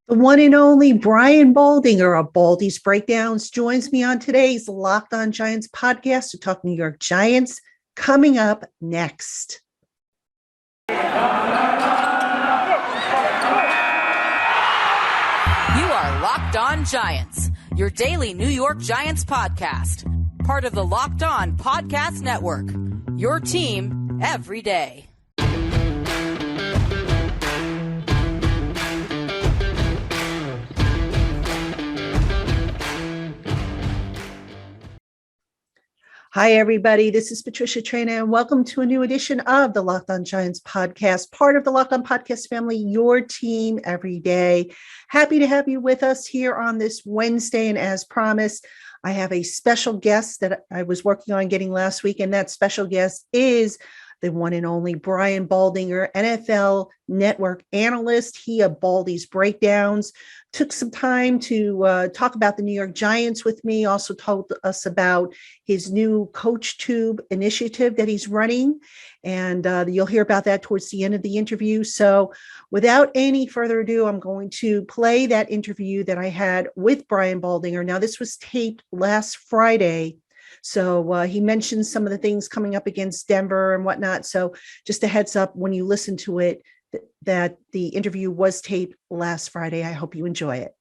The one and only Brian Baldinger of Baldy's Breakdowns joins me on today's Locked On Giants podcast to talk New York Giants. Coming up next. You are Locked On Giants, your daily New York Giants podcast. Part of the Locked On Podcast Network, your team every day. Hi, everybody. This is Patricia Traina, and welcome to a new edition of the Locked On Giants podcast, part of the Locked On Podcast family, your team every day. Happy to have you with us here on this Wednesday. And as promised, I have a special guest that I was working on getting last week, and that special guest is the one and only Brian Baldinger, NFL Network analyst. He of Baldy's Breakdowns took some time to talk about the New York Giants with me, also told us about his new CoachTube initiative that he's running. And you'll hear about that towards the end of the interview. So without any further ado, I'm going to play that interview that I had with Brian Baldinger. Now, this was taped last Friday. So he mentioned some of the things coming up against Denver and whatnot. So just a heads up when you listen to it, that the interview was taped last Friday. I hope you enjoy it.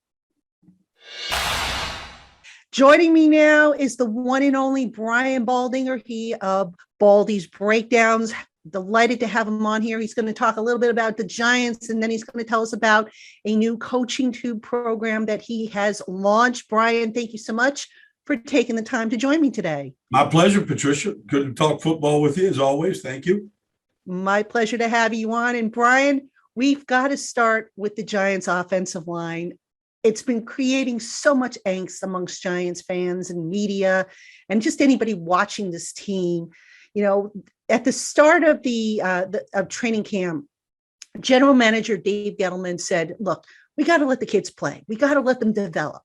Joining me now is the one and only Brian Baldinger, he of Baldy's Breakdowns. Delighted to have him on here. He's going to talk a little bit about the Giants, and then he's going to tell us about a new CoachTube program that he has launched. Brian, thank you so much for taking the time to join me today. My pleasure, Patricia. Good to talk football with you as always. Thank you. My pleasure to have you on. And Brian, we've got to start with the Giants offensive line. It's been creating so much angst amongst Giants fans and media and just anybody watching this team. You know, at the start of of training camp, General Manager Dave Gettleman said, look, we got to let the kids play. We got to let them develop.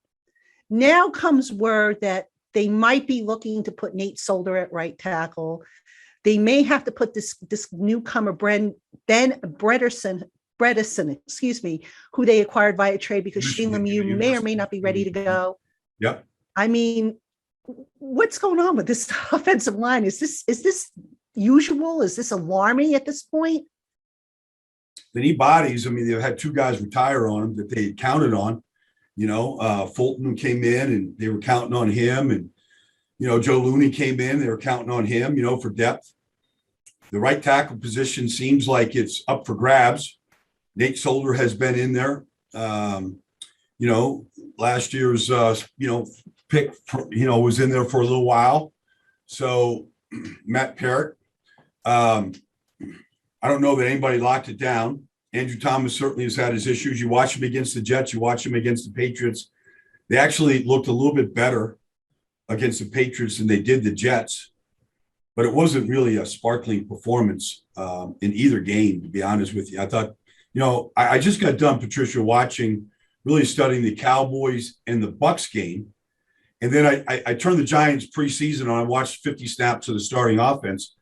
Now comes word that they might be looking to put Nate Solder at right tackle. They may have to put this newcomer, Ben Bredesen, who they acquired via trade because Shane Lemieux may or may not be ready to go. Yep. I mean, what's going on with this offensive line? Is this usual? Is this alarming at this point? They need bodies. I mean, they've had two guys retire on them that they had counted on. You know, Fulton came in and they were counting on him, and Joe Looney came in, they were counting on him, for depth. The right tackle position seems like it's up for grabs. Nate Solder has been in there. Last year's, pick, was in there for a little while. So Matt Parrott, I don't know that anybody locked it down. Andrew Thomas certainly has had his issues. You watch him against the Jets, you watch him against the Patriots. They actually looked a little bit better against the Patriots than they did the Jets, but it wasn't really a sparkling performance in either game, to be honest with you. I thought, I just got done, Patricia, really studying the Cowboys and the Bucs game. And then I turned the Giants preseason on. I watched 50 snaps of the starting offense.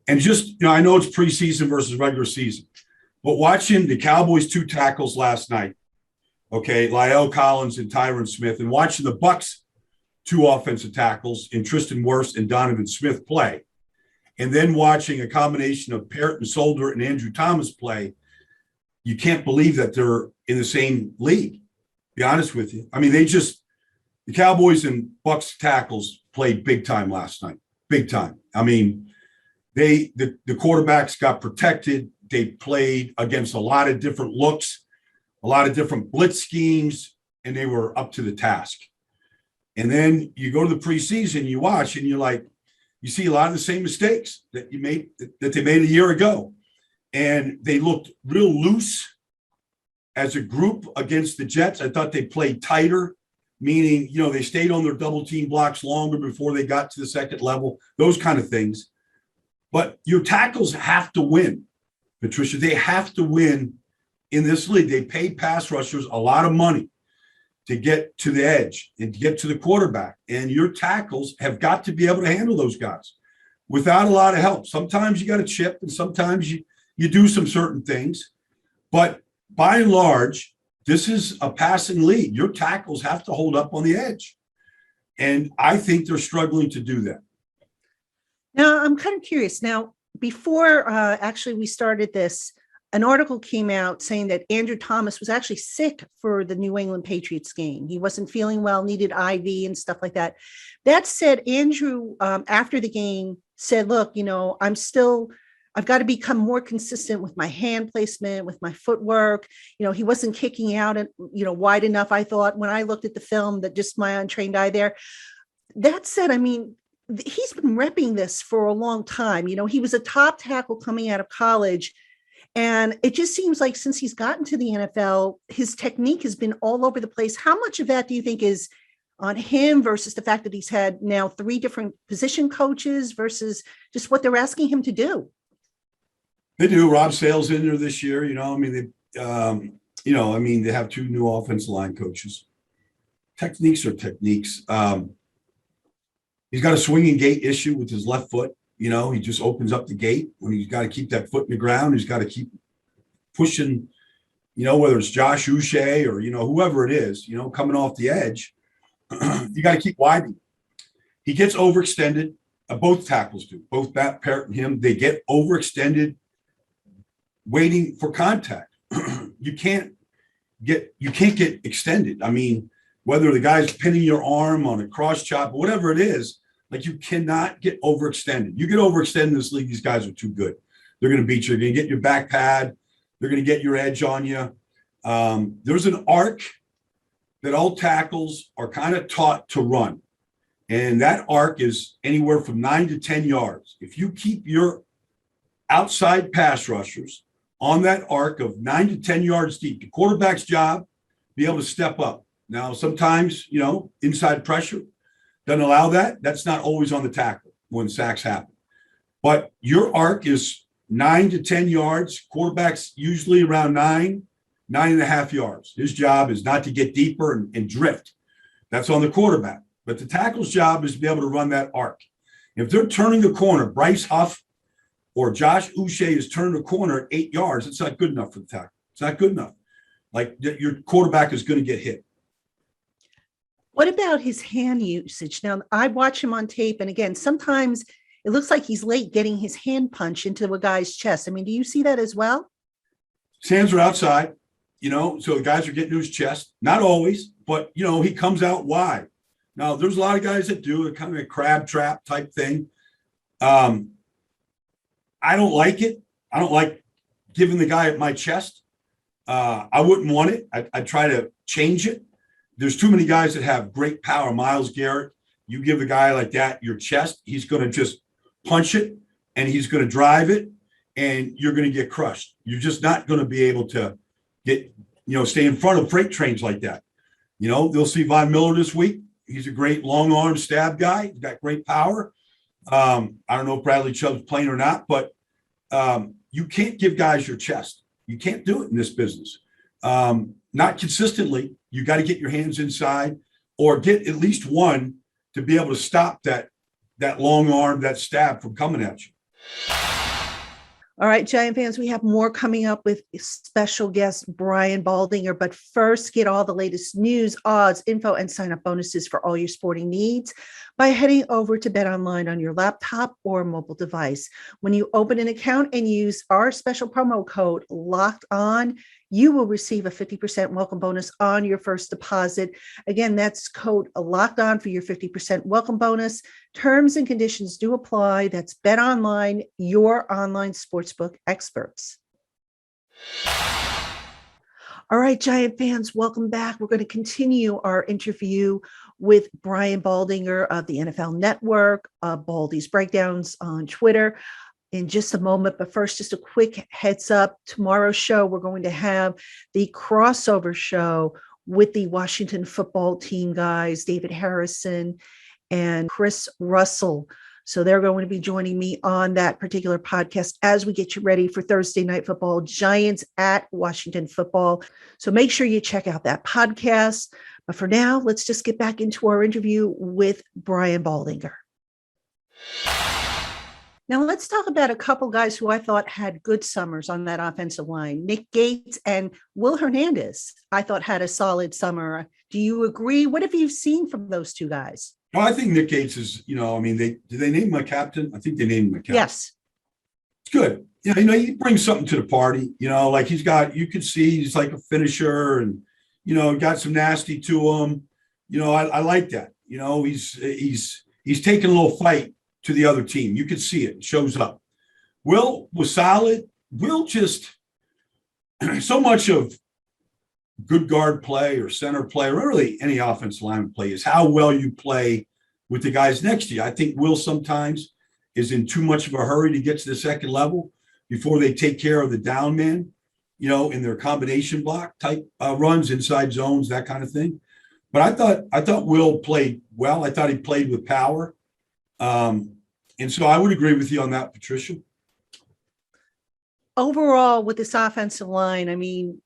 And just, I know it's preseason versus regular season, but watching the Cowboys' two tackles last night, okay, La'el Collins and Tyron Smith, and watching the Bucs' two offensive tackles in Tristan Wirfs and Donovan Smith play, and then watching a combination of Parrott and Solder and Andrew Thomas play, you can't believe that they're in the same league, to be honest with you. I mean, the Cowboys and Bucs tackles played big time last night, big time. I mean, the quarterbacks got protected. They played against a lot of different looks, a lot of different blitz schemes, and they were up to the task. And then you go to the preseason, you watch, and you're like, you see a lot of the same mistakes that they made a year ago. And they looked real loose as a group against the Jets. I thought they played tighter, meaning, they stayed on their double team blocks longer before they got to the second level, those kind of things. But your tackles have to win, Patricia. They have to win in this league. They pay pass rushers a lot of money to get to the edge and to get to the quarterback. And your tackles have got to be able to handle those guys without a lot of help. Sometimes you got to chip, and sometimes you do some certain things. But by and large, this is a passing league. Your tackles have to hold up on the edge. And I think they're struggling to do that. Now, I'm kind of curious. Now, before actually we started this, an article came out saying that Andrew Thomas was actually sick for the New England Patriots game. He wasn't feeling well, needed IV and stuff like that. That said, Andrew, after the game, said, look, I've got to become more consistent with my hand placement, with my footwork. He wasn't kicking out and, wide enough, I thought, when I looked at the film, that just my untrained eye there. That said, I mean, he's been repping this for a long time. He was a top tackle coming out of college. And it just seems like since he's gotten to the NFL, his technique has been all over the place. How much of that do you think is on him versus the fact that he's had now 3 different position coaches versus just what they're asking him to do? They do. Rob Sale's in there this year. They have 2 new offensive line coaches. Techniques are techniques. He's got a swinging gait issue with his left foot. He just opens up the gate when he's got to keep that foot in the ground. He's got to keep pushing, whether it's Josh Uche or, whoever it is, coming off the edge. You got to keep widening. He gets overextended. Both tackles do. Both Matt Parrott and him, they get overextended waiting for contact. You can't get extended. I mean, whether the guy's pinning your arm on a cross chop, whatever it is, like you cannot get overextended. You get overextended in this league, these guys are too good. They're going to beat you. They're going to get your back pad. They're going to get your edge on you. There's an arc that all tackles are kind of taught to run. And that arc is anywhere from 9 to 10 yards. If you keep your outside pass rushers on that arc of 9 to 10 yards deep, the quarterback's job, be able to step up. Now, sometimes, inside pressure doesn't allow that. That's not always on the tackle when sacks happen. But your arc is 9 to 10 yards. Quarterback's usually around 9.5 yards. His job is not to get deeper and drift. That's on the quarterback. But the tackle's job is to be able to run that arc. If they're turning the corner, Bryce Huff or Josh Uche is turning the corner at 8 yards, it's not good enough for the tackle. It's not good enough. Like your quarterback is going to get hit. What about his hand usage? Now, I watch him on tape, and again, sometimes it looks like he's late getting his hand punch into a guy's chest. I mean, do you see that as well? His hands are outside, so the guys are getting to his chest. Not always, but, he comes out wide. Now, there's a lot of guys that do it, kind of a crab trap type thing. I don't like it. I don't like giving the guy at my chest. I wouldn't want it. I'd try to change it. There's too many guys that have great power. Myles Garrett, you give a guy like that your chest, he's going to just punch it and he's going to drive it and you're going to get crushed. You're just not going to be able to get, stay in front of freight trains like that. They'll see Von Miller this week. He's a great long arm stab guy. He's got great power. I don't know if Bradley Chubb's playing or not, but you can't give guys your chest. You can't do it in this business. Not consistently. You got to get your hands inside or get at least one to be able to stop that long arm, that stab from coming at you. All right, Giant fans, we have more coming up with special guest Brian Baldinger. But first, get all the latest news, odds, info, and sign-up bonuses for all your sporting needs by heading over to BetOnline on your laptop or mobile device. When you open an account and use our special promo code LockedOn, you will receive a 50% welcome bonus on your first deposit. Again, that's code LockedOn for your 50% welcome bonus. Terms and conditions do apply. That's BetOnline, your online sportsbook experts. All right, Giant fans, welcome back. We're going to continue our interview with Brian Baldinger of the NFL Network, Baldy's Breakdowns on Twitter, in just a moment. But first, just a quick heads up. Tomorrow's show, we're going to have the crossover show with the Washington football team guys, David Harrison and Chris Russell. So they're going to be joining me on that particular podcast as we get you ready for Thursday Night Football, Giants at Washington football. So make sure you check out that podcast. But for now, let's just get back into our interview with Brian Baldinger. Now let's talk about a couple guys who I thought had good summers on that offensive line. Nick Gates and Will Hernandez, I thought had a solid summer. Do you agree? What have you seen from those two guys? Well, I think Nick Gates is, I mean, did they name my captain? I think they named my captain. Yes. It's good. He brings something to the party, like you could see he's like a finisher and, got some nasty to him. I like that. He's taking a little fight to the other team. You could see it. It shows up. Will was solid. Will just so much of good guard play or center play, or really any offensive lineman play, is how well you play with the guys next to you. I think Will sometimes is in too much of a hurry to get to the second level before they take care of the down man, in their combination block type runs, inside zones, that kind of thing. But I thought Will played well. I thought he played with power. And so I would agree with you on that, Patricia. Overall, with this offensive line, I mean,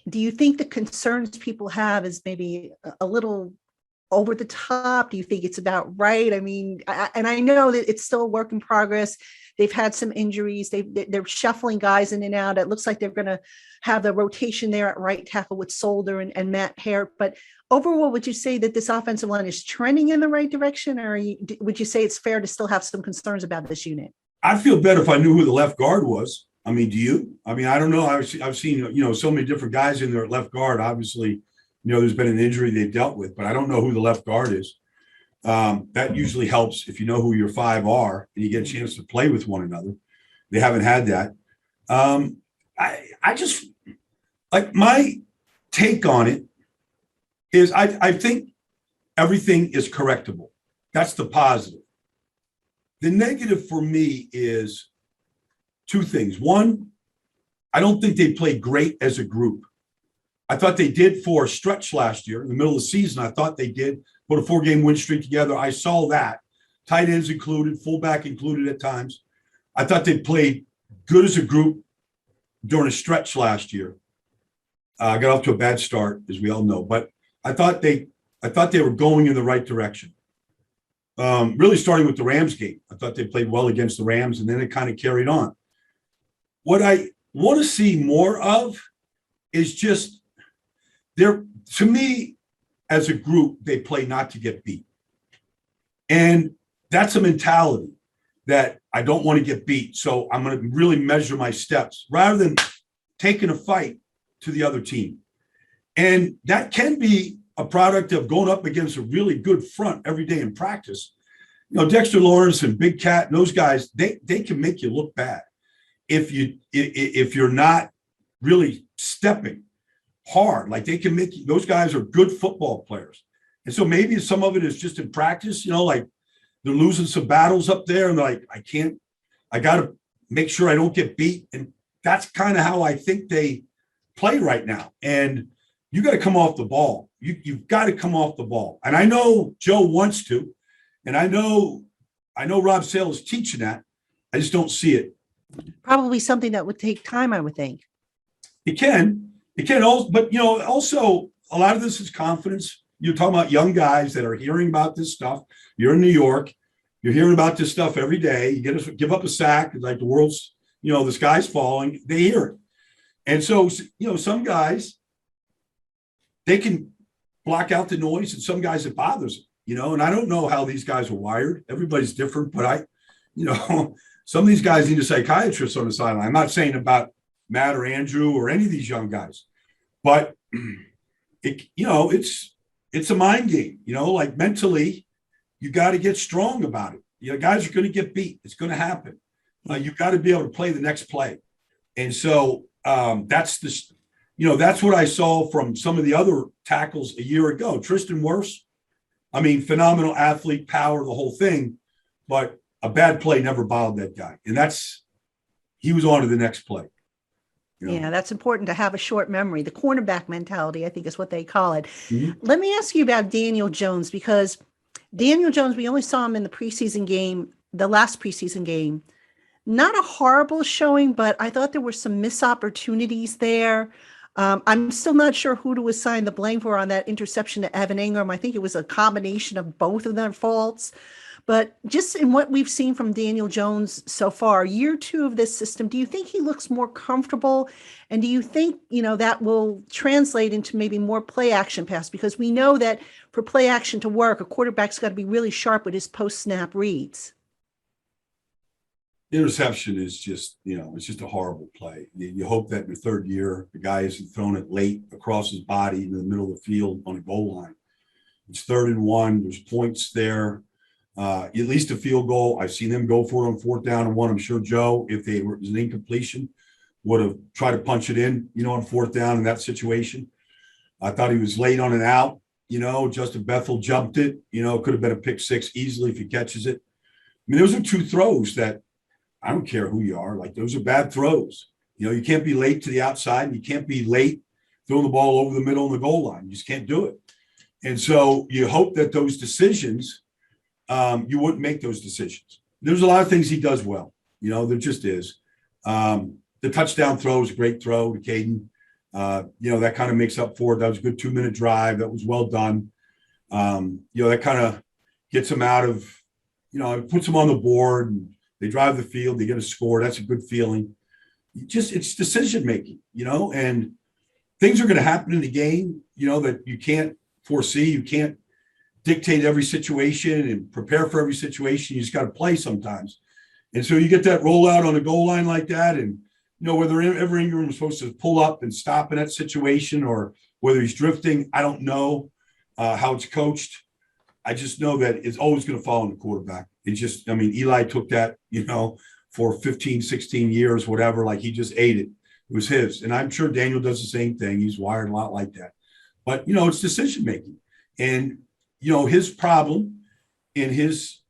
do you think the concerns people have is maybe a little over the top? Do you think it's about right? I mean, and I know that it's still a work in progress. They've had some injuries. They're shuffling guys in and out. It looks like they're going to have the rotation there at right tackle with Solder and Matt Hare. But overall, would you say that this offensive line is trending in the right direction, or would you say it's fair to still have some concerns about this unit? I'd feel better if I knew who the left guard was. I mean, do you? I mean, I don't know. I've seen, so many different guys in there at left guard. Obviously, there's been an injury they've dealt with, but I don't know who the left guard is. That usually helps if you know who your five are and you get a chance to play with one another. They haven't had that. I just like my take on it is I think everything is correctable. That's the positive. The negative for me is two things. One, I don't think they played great as a group. I thought they did for a stretch last year in the middle of the season. I thought they did put a 4-game win streak together. I saw that. Tight ends included, fullback included at times. I thought they played good as a group during a stretch last year. Got off to a bad start, as we all know, but I thought they were going in the right direction. Really starting with the Rams game. I thought they played well against the Rams, and then it kind of carried on. What I want to see more of is just to me, as a group, they play not to get beat. And that's a mentality that I don't want to get beat. So I'm going to really measure my steps rather than taking a fight to the other team. And that can be a product of going up against a really good front every day in practice. Dexter Lawrence and Big Cat, and those guys, they can make you look bad if you're not really stepping hard. Like they can make you, those guys are good football players. And so maybe some of it is just in practice, like they're losing some battles up there and they're like, I got to make sure I don't get beat. And that's kind of how I think they play right now. And you got to come off the ball. You've got to come off the ball. And I know Joe wants to, and I know Rob Sale is teaching that. I just don't see it. Probably something that would take time, I would think. It can also, but also a lot of this is confidence. You're talking about young guys that are hearing about this stuff. You're in New York. You're hearing about this stuff every day. You give up a sack, like the world's, the sky's falling. They hear it. And so, some guys, they can block out the noise, and some guys it bothers them, and I don't know how these guys are wired. Everybody's different, but some of these guys need a psychiatrist on the sideline. I'm not saying about Matt or Andrew or any of these young guys, but it's a mind game, like mentally you got to get strong about it. Guys are going to get beat. It's going to happen. You've got to be able to play the next play. And so that's what I saw from some of the other tackles a year ago. Tristan Wirfs, phenomenal athlete, power, the whole thing, but a bad play never bothered that guy. And he was on to the next play. Yeah, that's important to have a short memory. The cornerback mentality, I think, is what they call it. Mm-hmm. Let me ask you about Daniel Jones, because Daniel Jones, we only saw him in the preseason game, the last preseason game. Not a horrible showing, but I thought there were some missed opportunities there. I'm still not sure who to assign the blame for on that interception to Evan Ingram. I think it was a combination of both of their faults. But just in what we've seen from Daniel Jones so far, year two of this system, do you think he looks more comfortable? And do you think, that will translate into maybe more play action pass? Because we know that for play action to work, a quarterback's got to be really sharp with his post snap reads. Interception is just, it's just a horrible play. You hope that in the third year, the guy isn't thrown it late across his body in the middle of the field on a goal line. It's 3rd and 1. There's points there. At least a field goal. I've seen them go for it on 4th down and 1. I'm sure Joe, if it was an incompletion, would have tried to punch it in, on 4th down in that situation. I thought he was late on an out. Justin Bethel jumped it. It could have been a pick 6 easily if he catches it. I mean, those are 2 throws that I don't care who you are. Like, those are bad throws. You can't be late to the outside, and you can't be late throwing the ball over the middle of the goal line. You just can't do it. And so you hope that those decisions, you wouldn't make those decisions. There's a lot of things he does well. There just is. The touchdown throw is a great throw to Caden. That kind of makes up for it. That was a good 2-minute drive. That was well done. That kind of gets him out of, puts him on the board, and they drive the field. They get a score. That's a good feeling. It's decision making, and things are going to happen in the game, that you can't foresee. You can't dictate every situation and prepare for every situation. You just got to play sometimes. And so you get that rollout on a goal line like that, and whether ever Ingram was supposed to pull up and stop in that situation, or whether he's drifting, I don't know how it's coached. I just know that it's always going to fall on the quarterback. It's just, Eli took that, for 15, 16 years, whatever, like he just ate it. It was his. And I'm sure Daniel does the same thing. He's wired a lot like that. But, it's decision making. And, his problem in his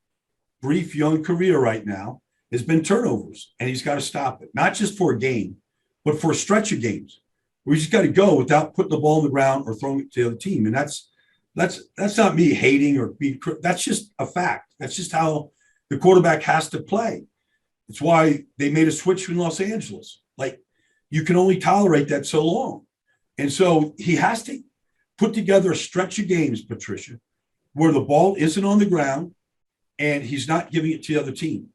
brief young career right now has been turnovers. And he's got to stop it, not just for a game, but for a stretch of games. We just got to go without putting the ball on the ground or throwing it to the other team. And that's not me hating or being. That's just a fact. That's just how the quarterback has to play. It's why they made a switch in Los Angeles. Like, you can only tolerate that so long. And so he has to put together a stretch of games, Patricia, where the ball isn't on the ground and he's not giving it to the other team.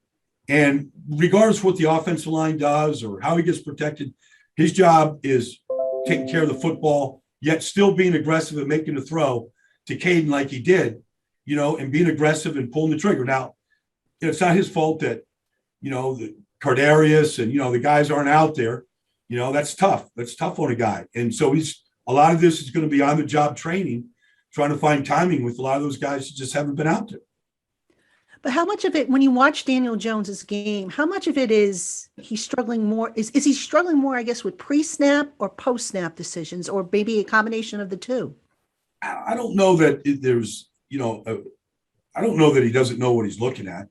And regardless of what the offensive line does or how he gets protected, his job is taking care of the football, yet still being aggressive and making the throw to Caden like he did, and being aggressive and pulling the trigger. Now, it's not his fault that, the Cardarius and, the guys aren't out there. That's tough. That's tough on a guy. And so a lot of this is going to be on the job training, trying to find timing with a lot of those guys who just haven't been out there. But how much of it, when you watch Daniel Jones's game, how much of it is he's struggling more? Is he struggling more, I guess, with pre-snap or post-snap decisions, or maybe a combination of the two? I don't know that there's, I don't know that he doesn't know what he's looking at.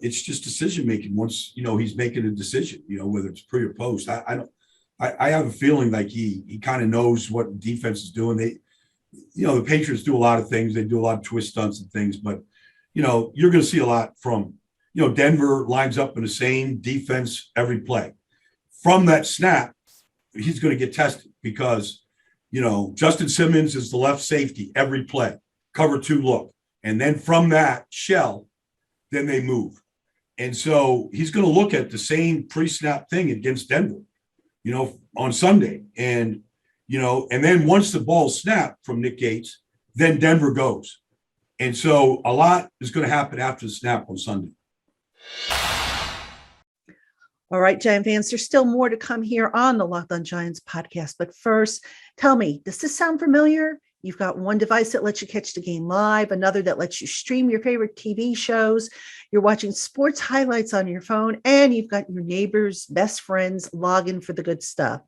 It's just decision making. Once he's making a decision, whether it's pre or post. I have a feeling like he kind of knows what defense is doing. The Patriots do a lot of things. They do a lot of twist stunts and things, but you're going to see a lot from Denver lines up in the same defense every play. From that snap, he's going to get tested because Justin Simmons is the left safety every play, cover 2 look. And then from that shell, then they move. And so he's going to look at the same pre-snap thing against Denver, on Sunday. And, and then once the ball's snapped from Nick Gates, then Denver goes. And so a lot is going to happen after the snap on Sunday. All right, Giant fans, there's still more to come here on the Locked On Giants podcast. But first, tell me, does this sound familiar? You've got one device that lets you catch the game live, another that lets you stream your favorite TV shows. You're watching sports highlights on your phone, and you've got your neighbor's best friends log in for the good stuff.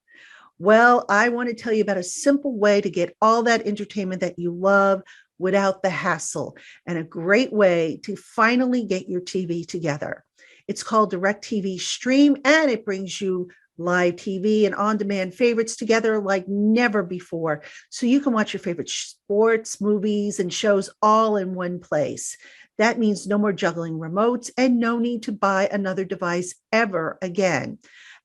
Well, I want to tell you about a simple way to get all that entertainment that you love without the hassle, and a great way to finally get your TV together. It's called DirecTV Stream, and it brings you live TV and on-demand favorites together like never before. So you can watch your favorite sports, movies, and shows all in one place. That means no more juggling remotes and no need to buy another device ever again.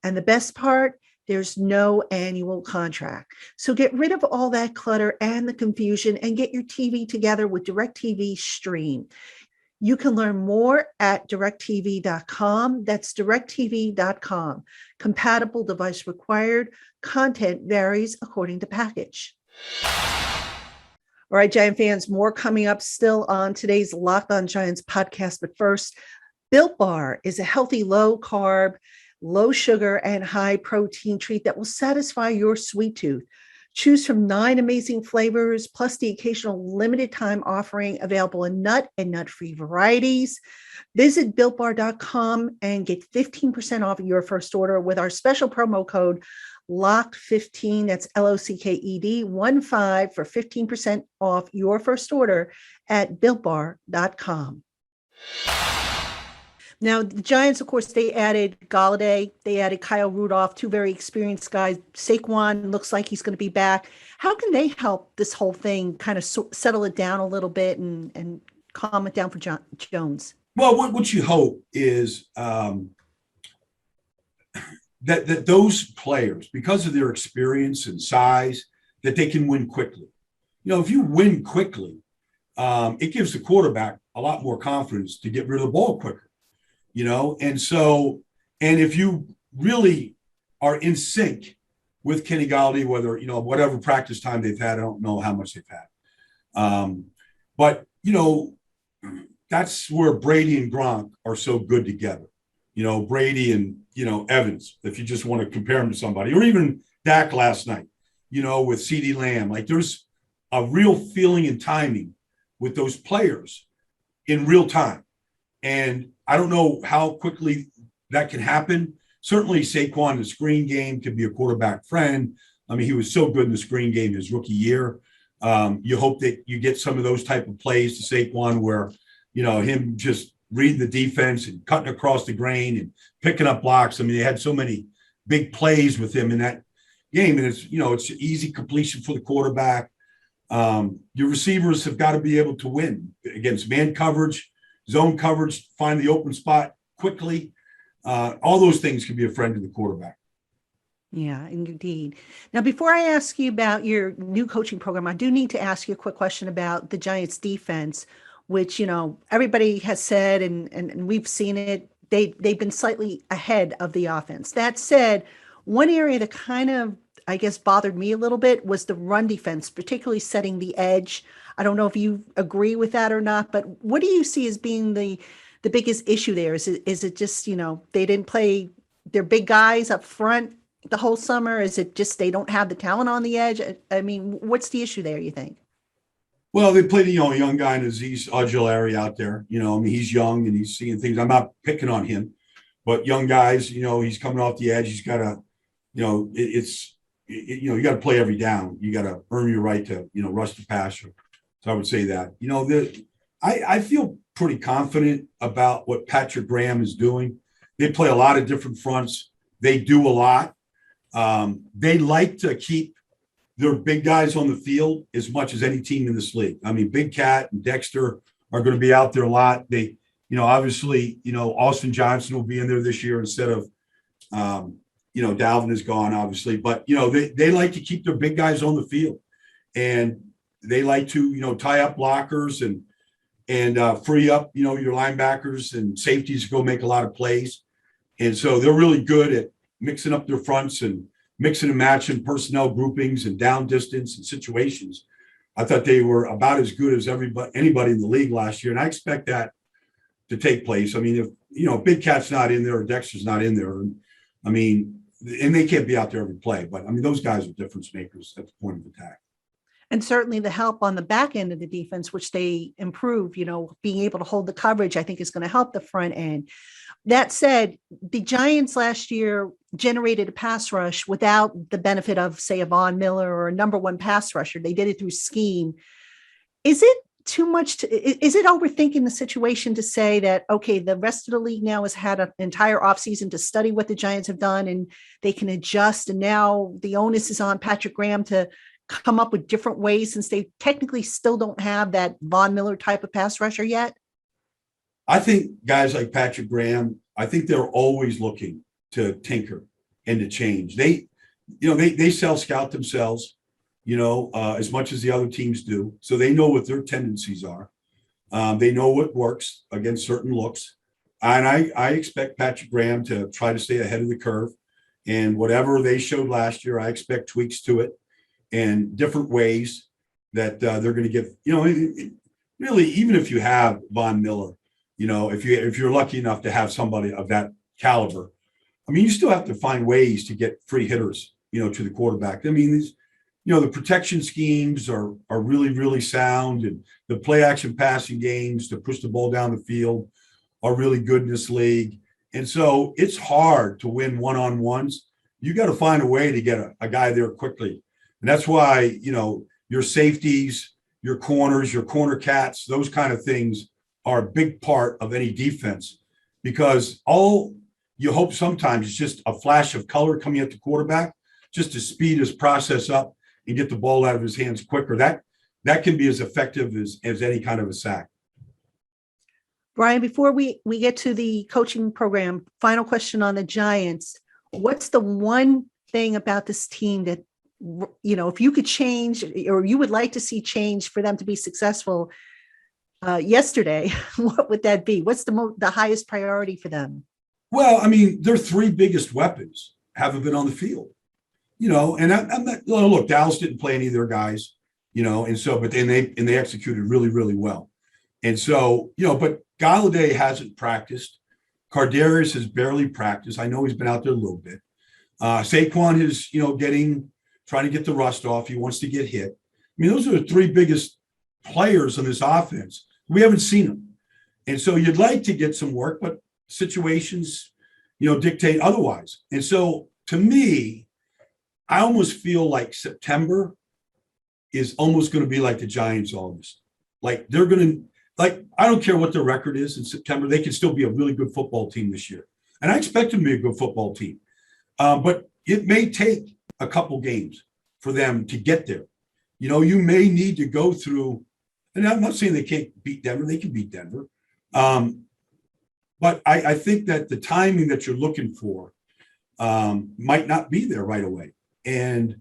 And the best part, there's no annual contract. So get rid of all that clutter and the confusion and get your TV together with DirecTV Stream. You can learn more at directtv.com. That's directtv.com. Compatible device required. Content varies according to package. All right, Giant fans, more coming up still on today's Locked On Giants podcast. But first, Built Bar is a healthy, low carb, low sugar, and high protein treat that will satisfy your sweet tooth. Choose from 9 amazing flavors, plus the occasional limited time offering available in nut and nut-free varieties. Visit BuiltBar.com and get 15% off your first order with our special promo code LOCKED15. That's LOCKED 15 for 15% off your first order at BuiltBar.com. Now, the Giants, of course, they added Galladay. They added Kyle Rudolph, 2 very experienced guys. Saquon looks like he's going to be back. How can they help this whole thing kind of settle it down a little bit and calm it down for Jones? Well, what you hope is that those players, because of their experience and size, that they can win quickly. You know, if you win quickly, it gives the quarterback a lot more confidence to get rid of the ball quicker. You know, and if you really are in sync with Kenny Galladay, whether, you know, whatever practice time they've had, I don't know how much they've had. But, you know, that's where Brady and Gronk are so good together. You know, Brady and, you know, Evans, if you just want to compare them to somebody, or even Dak last night, you know, with CeeDee Lamb. Like, there's a real feeling and timing with those players in real time. And I don't know how quickly that can happen. Certainly Saquon in the screen game could be a quarterback friend. I mean, he was so good in the screen game his rookie year. You hope that you get some of those type of plays to Saquon where, you know, him just reading the defense and cutting across the grain and picking up blocks. I mean, they had so many big plays with him in that game. And it's, you know, it's easy completion for the quarterback. Your receivers have got to be able to win against man coverage, zone coverage, find the open spot quickly. All those things can be a friend to the quarterback. Yeah, indeed. Now, before I ask you about your new coaching program, I do need to ask you a quick question about the Giants defense, which, you know, everybody has said, and we've seen it, they've been slightly ahead of the offense. That said, one area that kind of, I guess, bothered me a little bit was the run defense, particularly setting the edge. I don't know if you agree with that or not, but what do you see as being the biggest issue there? Is it just, you know, they didn't play their big guys up front the whole summer? Is it just they don't have the talent on the edge? I mean, what's the issue there, you think? Well, they played, you know, a young guy in Azeez Ojulari out there. You know, I mean, he's young and he's seeing things. I'm not picking on him, but young guys, you know, he's coming off the edge. He's got to, you know, you know, you got to play every down. You got to earn your right to, you know, rush the passer. So I would say that, you know, I feel pretty confident about what Patrick Graham is doing. They play a lot of different fronts. They do a lot. They like to keep their big guys on the field as much as any team in this league. I mean, Big Cat and Dexter are going to be out there a lot. They, you know, obviously, you know, Austin Johnson will be in there this year instead of, you know, Dalvin is gone, obviously. But, you know, they like to keep their big guys on the field. And they like to, you know, tie up blockers and free up, you know, your linebackers and safeties to go make a lot of plays. And so they're really good at mixing up their fronts and mixing and matching personnel groupings and down distance and situations. I thought they were about as good as anybody in the league last year. And I expect that to take place. I mean, if, you know, Big Cat's not in there or Dexter's not in there, I mean, and they can't be out there every play, but I mean, those guys are difference makers at the point of attack. And certainly the help on the back end of the defense, which they improve, you know, being able to hold the coverage, I think is going to help the front end. That said, the Giants last year generated a pass rush without the benefit of, say, a Von Miller or a number one pass rusher. They did it through scheme. Is it too much? Is it overthinking the situation to say that, okay, the rest of the league now has had an entire offseason to study what the Giants have done and they can adjust. And now the onus is on Patrick Graham to come up with different ways since they technically still don't have that Von Miller type of pass rusher yet? I think guys like Patrick Graham, I think they're always looking to tinker and to change. They self-scout themselves, you know, as much as the other teams do. So they know what their tendencies are. They know what works against certain looks. And I expect Patrick Graham to try to stay ahead of the curve. And whatever they showed last year, I expect tweaks to it and different ways that they're going to give, really, even if you have Von Miller, if you're lucky enough to have somebody of that caliber, I mean, you still have to find ways to get free hitters, to the quarterback. I mean, the protection schemes are really, really sound, and the play action passing games to push the ball down the field are really good in this league. And so it's hard to win one-on-ones. You got to find a way to get a guy there quickly. And that's why, your safeties, your corners, your corner cats, those kind of things are a big part of any defense, because all you hope sometimes is just a flash of color coming at the quarterback, just to speed his process up and get the ball out of his hands quicker. That can be as effective as any kind of a sack. Brian, before we get to the coaching program, final question on the Giants. What's the one thing about this team that, if you could change, or you would like to see change for them to be successful yesterday, what would that be? What's the highest priority for them? Well, I mean, their three biggest weapons haven't been on the field, and I'm not, look, Dallas didn't play any of their guys, and so, but then they executed really, really well. And so, but Galladay hasn't practiced. Cardarius has barely practiced. I know he's been out there a little bit. Saquon is, trying to get the rust off. He wants to get hit. I mean, those are the three biggest players on this offense. We haven't seen them. And so you'd like to get some work, but situations, dictate otherwise. And so to me, I almost feel like September is almost going to be like the Giants August. Like they're going to, I don't care what their record is in September. They can still be a really good football team this year. And I expect them to be a good football team. But it may take a couple games for them to get there. You may need to go through, and I'm not saying they can't beat Denver. They can beat Denver. But I think that the timing that you're looking for might not be there right away. And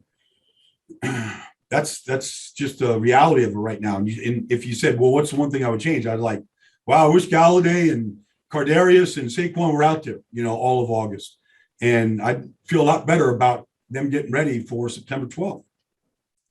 that's just the reality of it right now. And if you said, well, what's the one thing I would change? I'd like, wow, I wish Galladay and Cardarius and Saquon were out there, all of August. And I'd feel a lot better about them getting ready for September 12th.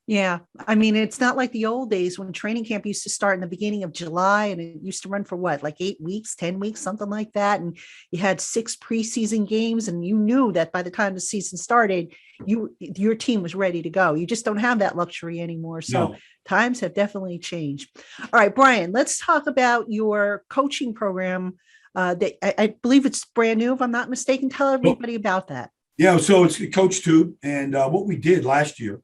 Yeah. I mean, it's not like the old days when training camp used to start in the beginning of July, and it used to run for what, like 8 weeks, 10 weeks, something like that. And you had 6 preseason games, and you knew that by the time the season started, your team was ready to go. You just don't have that luxury anymore. So No. Times have definitely changed. All right, Brian, let's talk about your coaching program. That I believe it's brand new, if I'm not mistaken. Tell everybody about that. Yeah, so it's CoachTube. And what we did last year,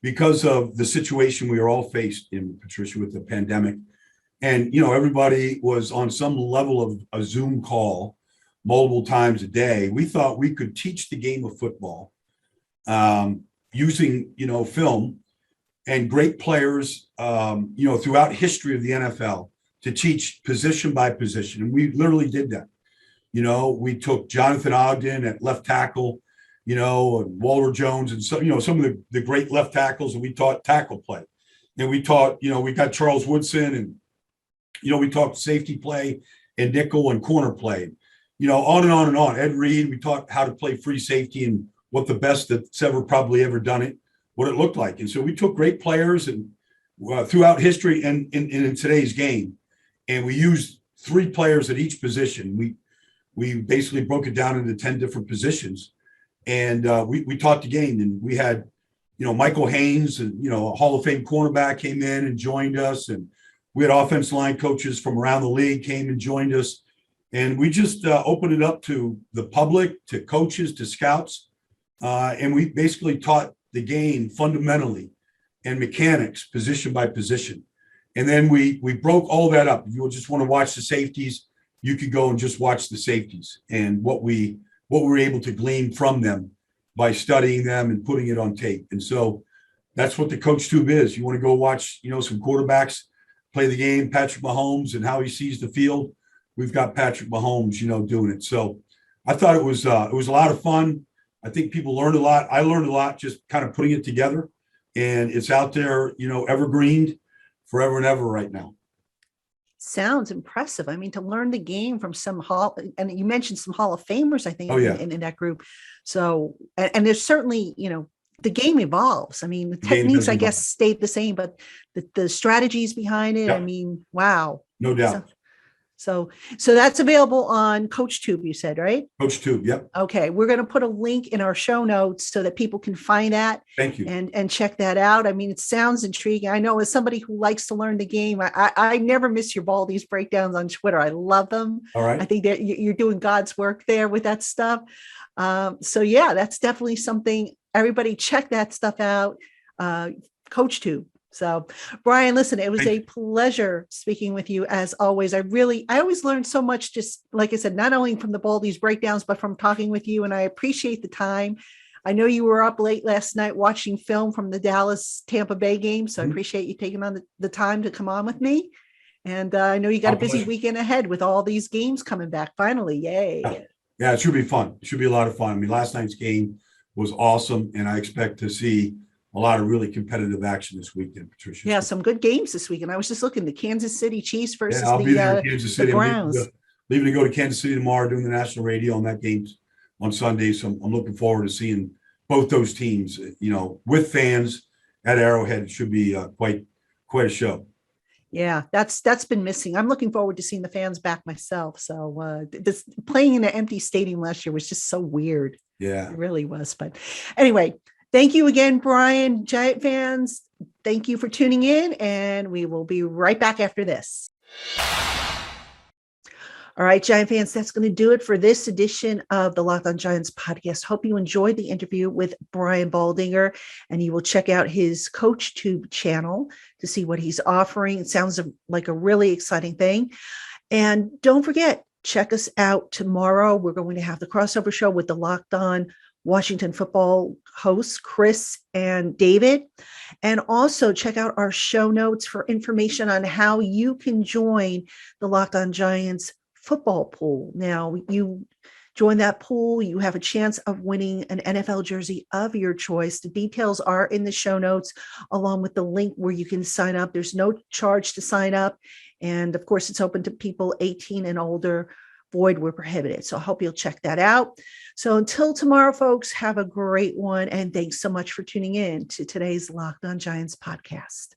because of the situation we were all faced in, Patricia, with the pandemic, and, everybody was on some level of a Zoom call multiple times a day, we thought we could teach the game of football using, film and great players, throughout history of the NFL, to teach position by position. And we literally did that. We took Jonathan Ogden at left tackle, and Walter Jones and some of the great left tackles, and we taught tackle play. And we taught, we got Charles Woodson, and, we taught safety play and nickel and corner play, on and on and on. Ed Reed, we taught how to play free safety and what the best that's probably ever done it, what it looked like. And so we took great players and throughout history and in today's game, and we used 3 players at each position. We basically broke it down into 10 different positions. And we taught the game, and we had, Michael Haynes, and, a Hall of Fame cornerback came in and joined us. And we had offensive line coaches from around the league came and joined us. And we just opened it up to the public, to coaches, to scouts. And we basically taught the game fundamentally and mechanics, position by position. And then we broke all that up. If you just want to watch the safeties, you could go and just watch the safeties and what we were able to glean from them by studying them and putting it on tape. And so that's what the CoachTube is. You want to go watch, some quarterbacks play the game, Patrick Mahomes and how he sees the field. We've got Patrick Mahomes, doing it. So I thought it was a lot of fun. I think people learned a lot. I learned a lot just kind of putting it together, and it's out there, evergreened forever and ever right now. sounds impressive. I mean, to learn the game from some and you mentioned some Hall of Famers, I think, Oh, yeah. in that group. So, and there's certainly, the game evolves. I mean, the The game techniques, does I guess, evolve. stayed the same, but the strategies behind it, I Yep. mean, wow. No doubt. So that's available on CoachTube, you said, right? CoachTube. Yep. Okay. We're going to put a link in our show notes so that people can find that Thank you. and check that out. I mean, it sounds intriguing. I know as somebody who likes to learn the game, I never miss your Baldy's breakdowns on Twitter. I love them. All right. I think that you're doing God's work there with that stuff. So yeah, that's definitely something. Everybody check that stuff out. CoachTube. So, Brian, listen, it was a pleasure speaking with you as always. I always learned so much, just like I said, not only from the Baldy's breakdowns, but from talking with you. And I appreciate the time. I know you were up late last night watching film from the Dallas Tampa Bay game. So I appreciate you taking on the time to come on with me. And I know you got a busy weekend ahead with all these games coming back finally. Yay. Yeah, it should be fun. It should be a lot of fun. I mean, last night's game was awesome, and I expect to see a lot of really competitive action this weekend, Patricia. Yeah, some good games this weekend. I was just looking, the Kansas City Chiefs versus I'll be there in Kansas City. the Browns. I'm leaving to go to Kansas City tomorrow, doing the national radio on that game on Sunday. So I'm looking forward to seeing both those teams, with fans at Arrowhead. It should be quite a show. Yeah, that's been missing. I'm looking forward to seeing the fans back myself. So this playing in an empty stadium last year was just so weird. Yeah, it really was. But anyway, thank you again, Brian. Giant fans, thank you for tuning in, and we will be right back after this. All right, Giant fans, that's going to do it for this edition of the Locked On Giants podcast. Hope you enjoyed the interview with Brian Baldinger, and you will check out his CoachTube channel to see what he's offering. It sounds like a really exciting thing. And don't forget, check us out tomorrow. We're going to have the crossover show with the Locked On Washington football hosts, Chris and David. And also check out our show notes for information on how you can join the Locked On Giants football pool. Now, you join that pool, you have a chance of winning an NFL jersey of your choice. The details are in the show notes, along with the link where you can sign up. There's no charge to sign up. And of course, it's open to people 18 and older. Void where prohibited. So I hope you'll check that out. So until tomorrow, folks, have a great one. And thanks so much for tuning in to today's Locked On Giants podcast.